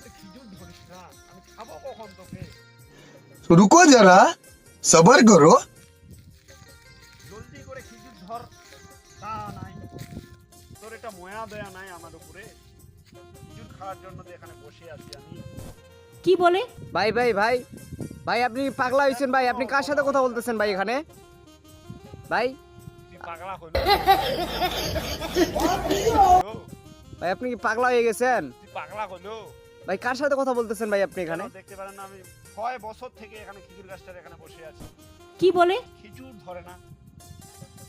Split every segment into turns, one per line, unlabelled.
তো খিজুর ধরিস না, আমি খাবো কখন তোকে?
रुको जरा सबर करो।
জলদি করে খিজুর ধর। তা নাই, তোর এটা ময়া দয়া নাই আমার উপরে? খিজুর খাওয়ার জন্য তো এখানে বসে আছি আমি।
কি বলে?
ভাই ভাই ভাই ভাই, আপনি পাগলা হয়েছেন ভাই? আপনি কার সাথে কথা বলতেছেন ভাই এখানে? ভাই
তুই পাগলা হইল?
ভাই আপনি কি পাগলা হয়ে গেছেন?
তুই পাগলা হইল?
ভাই কার সাথে কথা বলতেছেন ভাই আপনি এখানে?
দেখতে পারেন না আমি 6 বছর থেকে এখানে খিজুর গাছটার এখানে বসে আছি,
কি বলে?
খিজুর ধরে না।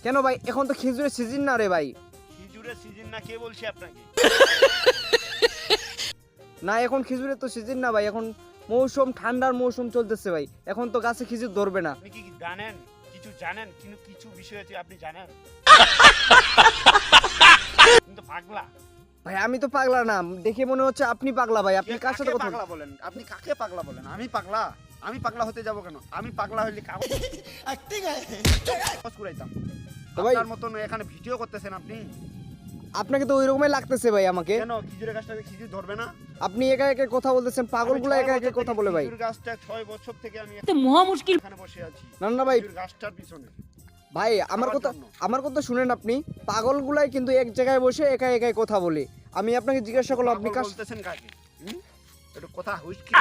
কেন ভাই, এখন তো খেজুরের সিজন না রে ভাই।
খিজুরের সিজন না, কে বলছে আপনাকে?
না, এখন খেজুরের তো সিজন না ভাই, এখন মৌসুম, ঠান্ডার মৌসুম চলতেছে ভাই, এখন তো গাছে খেজুর ধরবে না।
আপনি কি জানেন? কিছু জানেন? কিন্তু কিছু বিষয় আছে আপনি জানেন? কিন্তু পাগলা।
ভাই আমি তো পাগলা না, দেখে মনে হচ্ছে আপনি পাগলা ভাই। আপনি কার সাথে
কাকে
কথা
পাগলা বলেন? আপনি কাকে পাগলা বলেন? আমি পাগলা? আমি পাগলা হতে যাব কেন? আমি পাগলা হইলে কাগজ কুড়াইতাম।
তো ভাই-
আপনার মতন এখানে ভিডিও করতেছেন আপনি?
আপনাকে তো ওই রকমই লাগতেছে ভাই আমাকে।
কেন খিজুরের গাছটাকে খিজুর ধরবে না?
আপনি একা একা কথা বলতেছেন, পাগলগুলো
আমি
একা
6
একা
বছর
কথা
থেকে
বলে ভাই।
খিজুর গাছটা 6 বছর থেকে আমি
তো মহা মুশকিল।
এখানে বসে আছি,
না না ভাই,
খিজুর গাছটার পিছনে।
ভাই আমার কথা,
জন্য।
আমার কথা শুনেন আপনি। পাগলগুলাই কিন্তু এক জায়গায় বসে একা একাই কথা বলে। আমি আপনাকে জিজ্ঞাসা করলাম আপনি
পাগল
কার
বলতেছেন কাকে? একটু কথা হুইস্কি